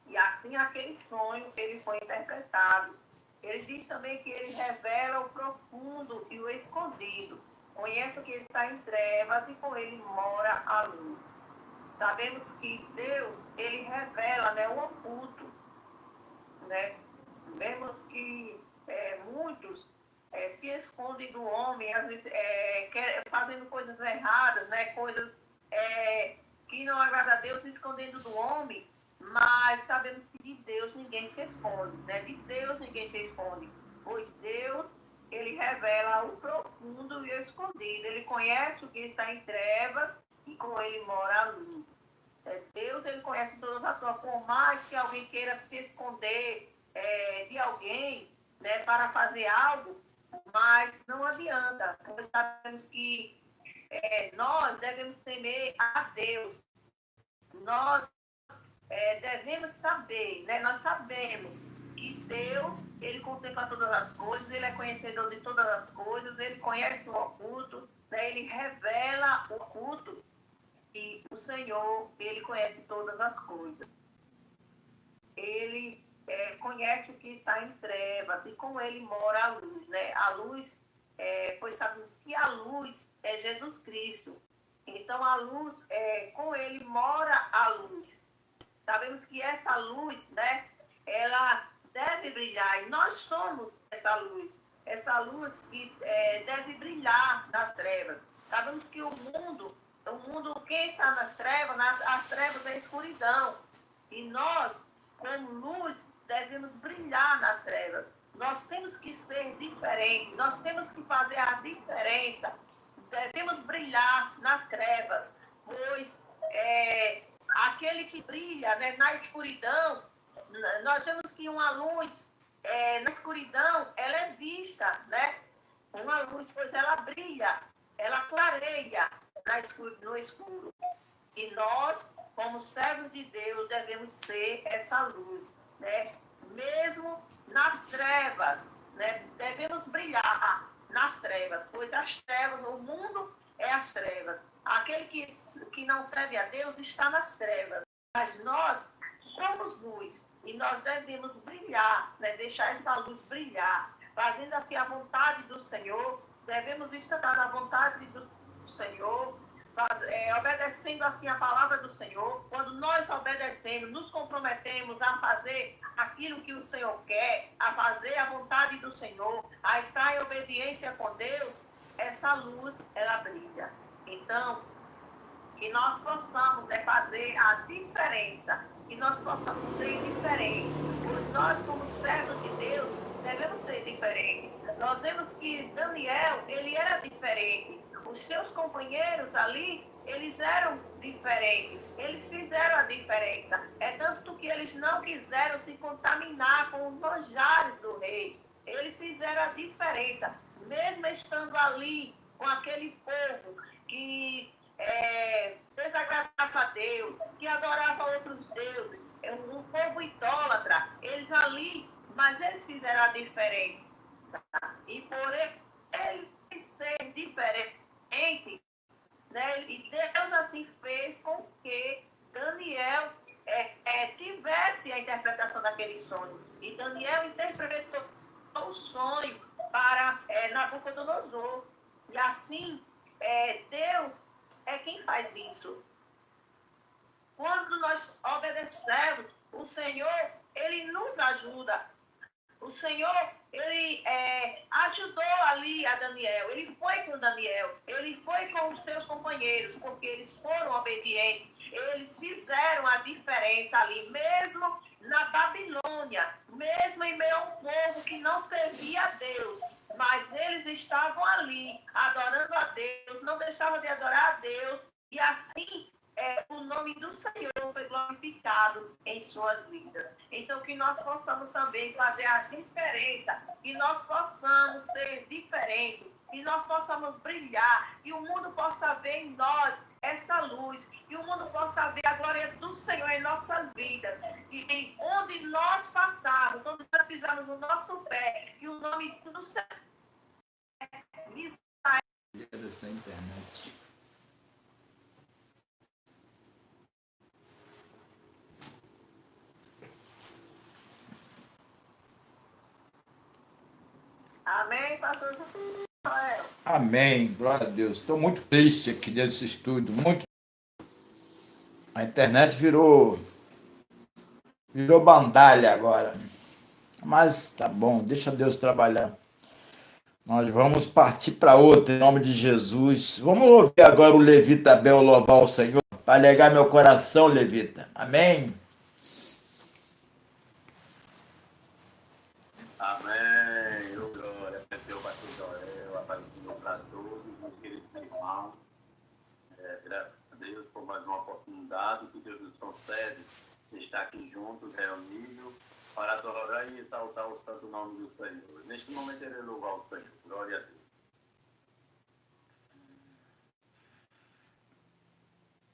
E assim aquele sonho ele foi interpretado. Ele diz também que ele revela o profundo e o escondido. Conhece o que está em trevas e com ele mora a luz. Sabemos que Deus, ele revela, né, o oculto. Né? Vemos que muitos se escondem do homem, às vezes fazendo coisas erradas, né? Coisas que não agradam a Deus, se escondendo do homem. Mas sabemos que de Deus ninguém se esconde, né? De Deus ninguém se esconde, pois Deus, ele revela o profundo e o escondido. Ele conhece o que está em trevas e com ele mora a luz. Deus, ele conhece todas as coisas. Por mais que alguém queira se esconder de alguém, né, para fazer algo, mas não adianta. Nós sabemos que nós devemos temer a Deus. Nós devemos saber, né? Nós sabemos que Deus, ele contempla todas as coisas, ele é conhecedor de todas as coisas, ele conhece o oculto, né? Ele revela o oculto, e o Senhor, ele conhece todas as coisas. Ele conhece o que está em trevas e com ele mora a luz, né? A luz, pois sabemos que a luz é Jesus Cristo. Então a luz, com ele mora a luz. Sabemos que essa luz, né, ela deve brilhar, e nós somos essa luz que deve brilhar nas trevas. Sabemos que o mundo, quem está nas trevas, as trevas é a escuridão, e nós, como luz, devemos brilhar nas trevas. Nós temos que ser diferentes, nós temos que fazer a diferença, devemos brilhar nas trevas, pois aquele que brilha, né, na escuridão, nós vemos que uma luz na escuridão, ela é vista, né? Uma luz, pois ela brilha, ela clareia no escuro. E nós, como servos de Deus, devemos ser essa luz, né? Mesmo nas trevas, né? Devemos brilhar nas trevas, pois as trevas, o mundo é as trevas. Aquele que não serve a Deus está nas trevas. Mas nós somos luz e nós devemos brilhar, né? Deixar essa luz brilhar, fazendo assim a vontade do Senhor. Devemos estar na vontade do Senhor, obedecendo assim a palavra do Senhor. Quando nós obedecemos, nos comprometemos a fazer aquilo que o Senhor quer, a fazer a vontade do Senhor, a estar em obediência com Deus, essa luz, ela brilha. Então, que nós possamos fazer a diferença, que nós possamos ser diferentes, pois nós, como servos de Deus, devemos ser diferentes. Nós vemos que Daniel, ele era diferente. Os seus companheiros ali, eles eram diferentes. Eles fizeram a diferença. É tanto que eles não quiseram se contaminar com os manjares do rei. Eles fizeram a diferença. Mesmo estando ali com aquele povo que desagradava a Deus, que adorava outros deuses, um povo idólatra, eles ali, mas eles fizeram a diferença. E por ele ser diferente, né, e Deus assim fez com que Daniel tivesse a interpretação daquele sonho. E Daniel interpretou o sonho para Nabucodonosor. E assim, Deus é quem faz isso. Quando nós obedecemos, o Senhor, ele nos ajuda. O Senhor, ele ajudou ali a Daniel. Ele foi com Daniel. Ele foi com os seus companheiros, porque eles foram obedientes. Eles fizeram a diferença ali, mesmo na Babilônia, mesmo em meio a um povo que não servia a Deus, mas eles estavam ali, adorando a Deus, não deixavam de adorar a Deus, e assim o nome do Senhor foi glorificado em suas vidas. Então, que nós possamos também fazer a diferença, que nós possamos ser diferentes, que nós possamos brilhar, e o mundo possa ver em nós essa luz, e o mundo possa ver a glória do Senhor em nossas vidas, e em onde nós passarmos, onde nós pisarmos o nosso pé, e o nome do Senhor Dessa internet. Amém, pastor Israel? Amém, glória a Deus. Estou muito triste aqui nesse estúdio, muito. A internet virou bandalha agora. Mas tá bom, deixa Deus trabalhar. Nós vamos partir para outra, em nome de Jesus. Vamos ouvir agora o Levita Bel louvar o Senhor, para alegar meu coração, Levita. Amém? Amém. Oh, glória. Meu pastor Joel, a paz do Senhor para todos, meus queridos irmãos. Graças a Deus por mais uma oportunidade que Deus nos concede de estar aqui juntos, reunidos, para adorar e exaltar o santo nome do Senhor. Neste momento, ele louvar o Senhor. Glória a Deus.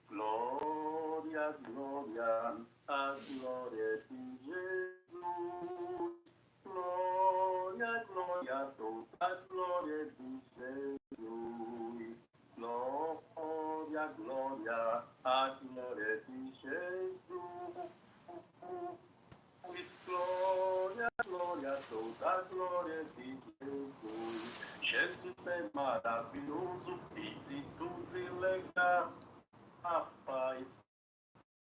Glória, glória, a glória de Jesus. Glória, glória, toda a glória de Jesus. Glória, glória, a glória de Jesus. Glória, glória, toda a glória de Jesus. Jesus é maravilhoso e de tudo ele dá a paz.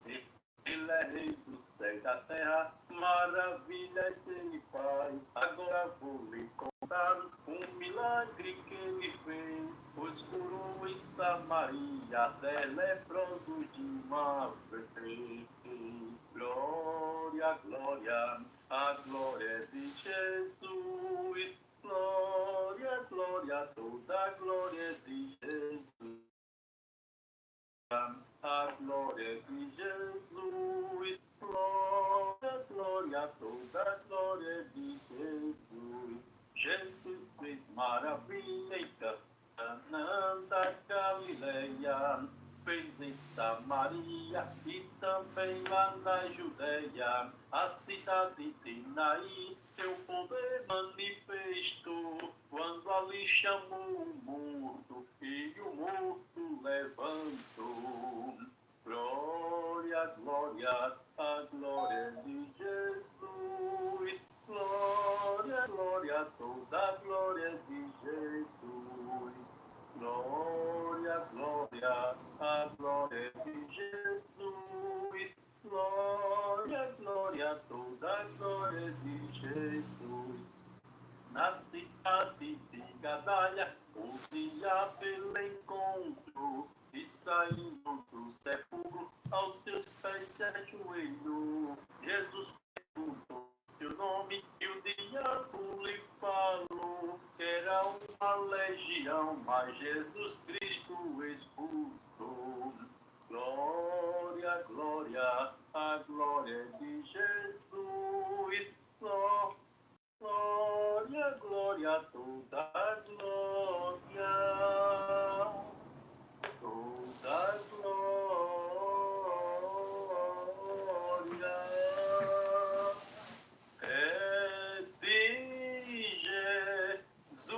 Ele é rei do céu e da terra, maravilhas ele faz. Agora vou lhe contar um milagre que ele fez, pois curou em Samaria até leprosos de uma vez. Glória, glória, a glória de Jesus. Glória, glória, toda a glória de Jesus. A glória de Jesus, glória, glória, toda a glória de Jesus. Jesus fez maravilha em Canaã da Galileia, fez em Samaria e também lá na Judeia, a cidade de Naí, seu poder manifestou, quando ali chamou o morto e o morto levantou. Glória, glória, a glória de Jesus. Glória, glória, toda a glória de Jesus. Glória, glória, a glória de Jesus. Glória, glória, toda a glória de Jesus. Na cidade de Gadara, onde Abel encontrou, e saindo do sepulcro, aos seus pés se ajoelhou. Jesus perguntou seu nome, e o diabo lhe falou que era uma legião, mas Jesus Cristo expulsou. Glória, glória, a glória de Jesus. Glória, glória, toda a glória, toda a glória é de Jesus.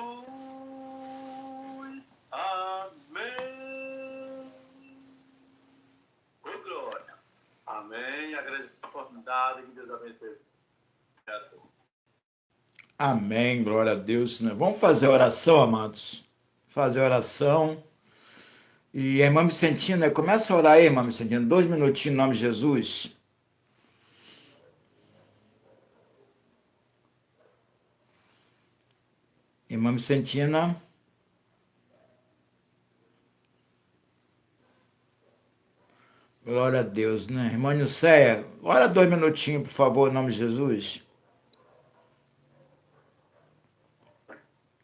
Amém. Oh, glória. Amém. Agradeço a oportunidade que Deus abençoe. Amém, glória a Deus. Vamos fazer oração, amados. Fazer oração. E a irmã Vicentina, começa a orar aí, irmã Vicentina. 2 minutinhos em nome de Jesus. Irmã Vicentina. Glória a Deus, né? Irmã Nilceia, ora 2 minutinhos, por favor, em nome de Jesus.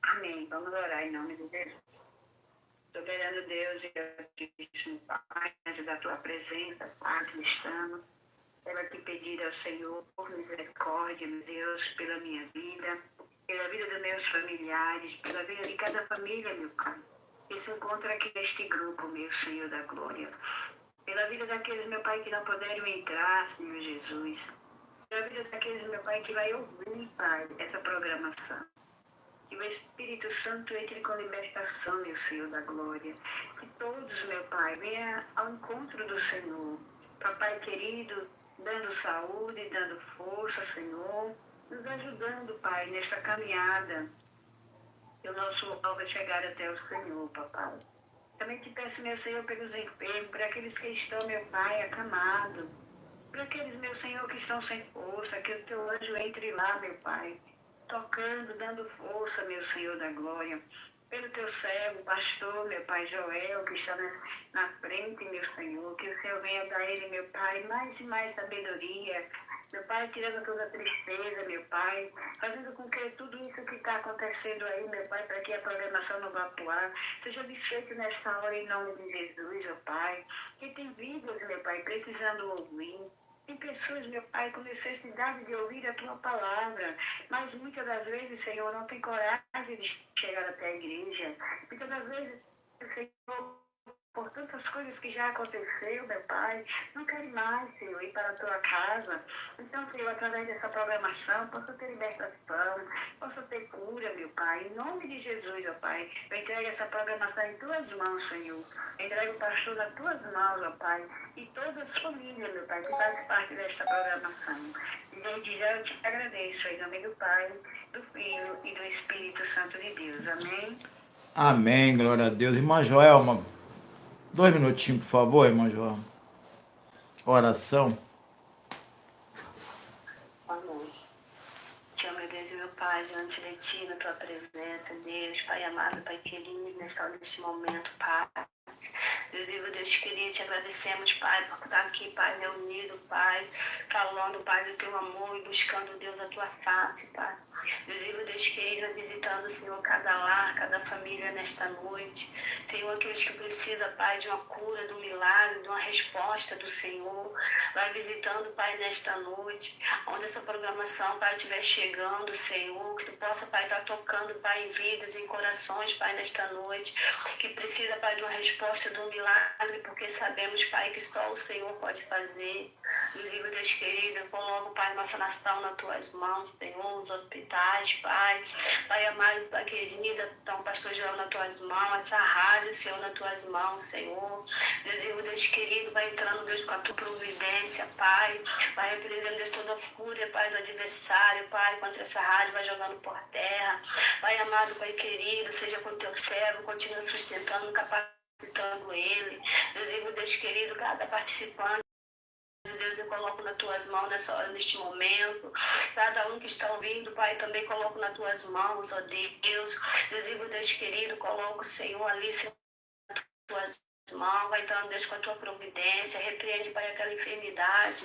Amém. Vamos orar em nome de Jesus. Soberano Deus e Altíssimo Pai, anjo da tua presença, Pai, que estamos. Quero aqui pedir ao Senhor por misericórdia, meu Deus, pela minha vida, pela vida dos meus familiares, pela vida de cada família, meu Pai, que se encontra aqui neste grupo, meu Senhor da glória. Pela vida daqueles, meu Pai, que não puderam entrar, Senhor Jesus. Pela vida daqueles, meu Pai, que vai ouvir, Pai, essa programação. Que o Espírito Santo entre com libertação, meu Senhor da glória. Que todos, meu Pai, venham ao encontro do Senhor. Papai querido, dando saúde, dando força, Senhor. Nos ajudando, Pai, nesta caminhada. Que o nosso alvo é chegar até o Senhor, Papai. Também te peço, meu Senhor, pelos enfermos, por aqueles que estão, meu Pai, acamados. Por aqueles, meu Senhor, que estão sem força, que o teu anjo entre lá, meu Pai, tocando, dando força, meu Senhor da glória. Pelo teu servo, pastor, meu Pai Joel, que está na frente, meu Senhor, que o Senhor venha dar a ele, meu Pai, mais e mais sabedoria. Meu Pai, tirando toda a tristeza, meu Pai, fazendo com que tudo isso que está acontecendo aí, meu Pai, para que a programação não vá pro ar, seja desfeito nesta hora em nome de Jesus, meu Pai. Que tem vidas, meu Pai, precisando ouvir. Tem pessoas, meu Pai, com necessidade de ouvir a Tua palavra, mas muitas das vezes, Senhor, não tem coragem de chegar até a igreja. Muitas das vezes, Senhor, por tantas coisas que já aconteceu, meu Pai, não quero mais, Senhor, ir para a Tua casa. Então, Senhor, através dessa programação, possa ter libertação, possa ter cura, meu Pai. Em nome de Jesus, meu Pai, eu entrego essa programação em Tuas mãos, Senhor. Eu entrego o pastor nas Tuas mãos, meu Pai, e todas as famílias, meu Pai, que fazem parte desta programação. E desde já eu te agradeço, em nome do Pai, do Filho e do Espírito Santo de Deus. Amém? Amém, glória a Deus. Irmã Joelma, 2 minutinhos, por favor, irmã Joelma. Oração. Amém. Senhor, meu Deus e meu Pai, diante de Ti, na Tua presença, Deus, Pai amado, Pai querido, neste momento, Pai. Deus vivo, Deus querido, te agradecemos, Pai, por estar aqui, Pai, reunido, Pai, falando, Pai, do Teu amor e buscando, Deus, a Tua face, Pai. Deus vivo, Deus querido, visitando, Senhor, cada lar, cada família nesta noite. Senhor, aqueles que precisam, Pai, de uma cura, de um milagre, de uma resposta do Senhor. Vai visitando, Pai, nesta noite, onde essa programação, Pai, estiver chegando, Senhor, que Tu possa, Pai, estar tocando, Pai, em vidas, em corações, Pai, nesta noite, que precisa, Pai, de uma resposta, de um milagre, porque sabemos, Pai, que só o Senhor pode fazer. Nos livros, Deus querido, eu coloco, Pai, nossa nação nas Tuas mãos, Senhor, nos hospitais, Pai. Pai amado, Pai querida, então, Pastor João nas Tuas mãos, essa rádio, Senhor, nas Tuas mãos, Senhor. Deus vivo, Deus querido, vai entrando, Deus, com a Tua providência, Pai. Vai repreendendo, Deus, toda a fúria, Pai, do adversário, Pai, contra essa rádio, vai jogando por terra. Pai amado, Pai querido, seja com Teu servo, continua sustentando, capacitando ele. Deus vivo, Deus querido, cada participante, Deus, eu coloco nas Tuas mãos nessa hora, neste momento. Cada um que está ouvindo, Pai, também coloco nas Tuas mãos, ó Deus. Deus vivo, Deus querido, coloco, Senhor, ali, Senhor, nas Tuas mãos. Vai entrando, Deus, com a Tua providência. Repreende, Pai, aquela enfermidade.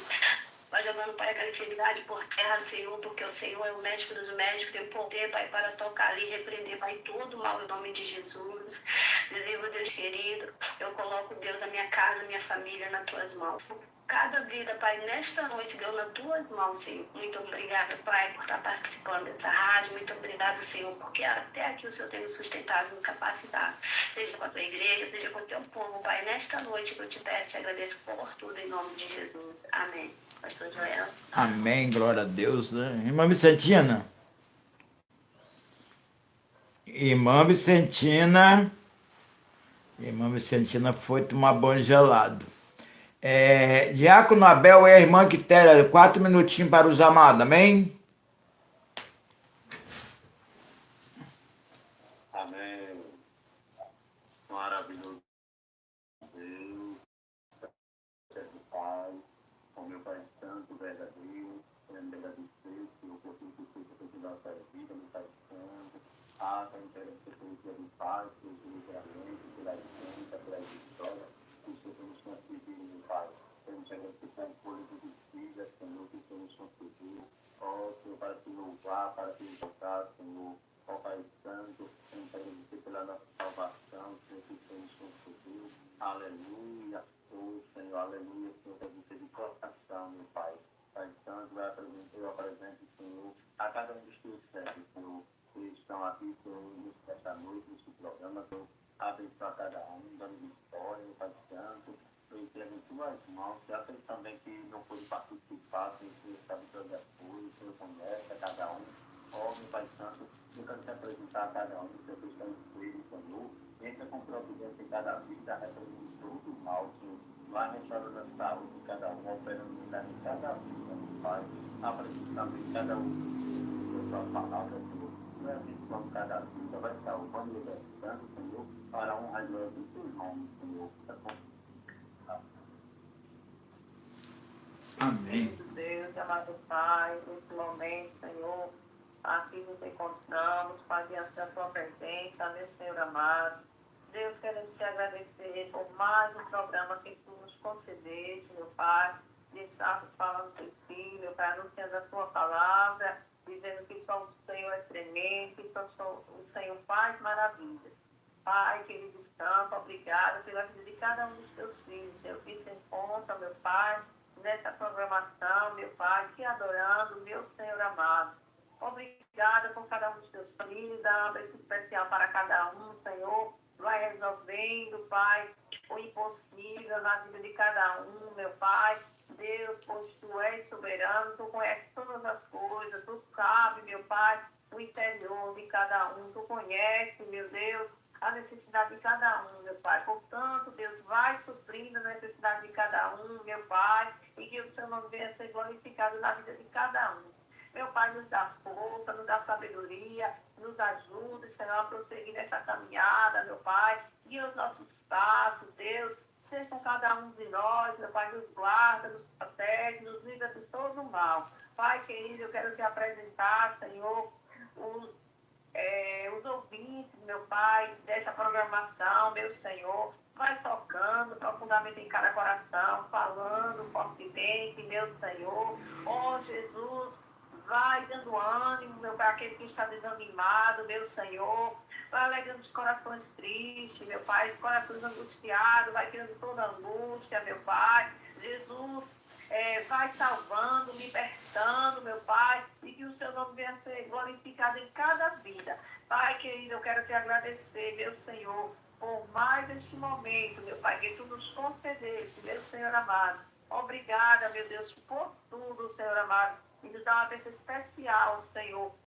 Vai jogando, Pai, aquela enfermidade por terra, Senhor, porque o Senhor é o médico dos médicos, tem poder, Pai, para tocar ali, repreender, Pai, todo mal em nome de Jesus. Deus vivo, Deus querido, eu coloco, Deus, a minha casa, a minha família nas Tuas mãos. Cada vida, Pai, nesta noite, Deus, nas Tuas mãos, Senhor. Muito obrigado, Pai, por estar participando dessa rádio. Muito obrigado, Senhor, porque até aqui o Senhor tem nos sustentado, nos capacitado. Seja com a Tua igreja, seja com o Teu povo, Pai. Nesta noite que eu te peço e agradeço por tudo, em nome de Jesus. Amém. Pastor Joel. Amém, glória a Deus, né? Irmã Vicentina. Irmã Vicentina. Irmã Vicentina foi tomar banho gelado. Diácono Abel e a irmã Quitéria, 4 minutinhos para os amados, amém? Amém. Maravilhoso Deus, certo Pai, o meu Pai Santo, verdadeiro, querendo agradecer, Senhor, por tudo que você fez em nossa vida, meu Pai Santo. Pai, quero que você tenha de paz, pelo livramento, pela vida, pela vitória, que o Senhor nos concedido, meu Pai. te agradecer pelo fôlego de vida, Senhor, que o Senhor nos concedeu. Ó, Senhor, para te louvar, para te exaltar, Senhor. Ó, Pai Santo, eu te agradecer pela nossa salvação, Senhor, que o Senhor nos concedeu. Aleluia. Ô, Senhor, aleluia, Senhor, que você de coração, meu Pai. Pai Santo, eu apresento, Senhor, a cada um dos teus servos, Senhor, que estão aqui, Senhor, nesta noite, neste programa, Senhor, abençoa cada um, dando vitória, meu Pai Santo. Eu entrego em tuas mãos, e aqueles também que não pôde participar, Senhor, que sabe todas as coisas, Senhor, conhece a cada um. Ó, meu Pai Santo, eu quero te apresentar a cada um, que vocês estão inscritos, Senhor, entra com providência em cada vida, repreende todo o mal, Senhor. Vai restaurando a saúde de cada um, operando milagre em cada vida, meu Pai. Apresenta também cada um da sua palavra, Senhor. Vai abençoando cada vida, vai salvando e libertando, Senhor, para a honra e glória do teu nome, Senhor. Amém. Deus, amado Pai, nesse momento, Senhor, aqui nos encontramos, Pai, diante da tua presença, meu Senhor amado. Deus, queremos te agradecer por mais um programa que tu nos concedeste, meu Pai, de estarmos falando do Filho, meu Pai, anunciando a tua palavra, dizendo que só o Senhor é tremendo, que só o Senhor faz maravilhas. Pai, querido Santo, obrigado pela vida de cada um dos teus filhos, Senhor, que se encontra, meu Pai, nessa programação, meu Pai, te adorando, meu Senhor amado. Obrigada por cada um dos teus filhos, dá uma bênção especial para cada um, Senhor. Vai resolvendo, Pai, o impossível na vida de cada um, meu Pai. Deus, pois tu és soberano, tu conheces todas as coisas, tu sabe, meu Pai, o interior de cada um, tu conhece, meu Deus, a necessidade de cada um, meu Pai. Portanto, Deus, vai suprindo a necessidade de cada um, meu Pai, e que o seu nome venha ser glorificado na vida de cada um. Meu Pai, nos dá força, nos dá sabedoria, nos ajude, Senhor, a prosseguir nessa caminhada, meu Pai. Guia os nossos passos, Deus. Seja com cada um de nós, meu Pai, nos guarda, nos protege, nos livra de todo o mal. Pai querido, eu quero te apresentar, Senhor, os ouvintes, meu Pai, dessa programação, meu Senhor. Vai tocando profundamente em cada coração, falando fortemente, meu Senhor. Oh, Jesus, vai dando ânimo, meu Pai, aquele que está desanimado, meu Senhor. Vai alegrando os corações tristes, meu Pai, os corações angustiados, vai tirando toda angústia, meu Pai. Jesus, vai salvando, libertando, meu Pai, e que o seu nome venha a ser glorificado em cada vida. Pai querido, eu quero te agradecer, meu Senhor, por mais este momento, meu Pai, que tu nos concedeste, meu Senhor amado. Obrigada, meu Deus, por tudo, Senhor amado. E nos dá uma bênção especial, Senhor,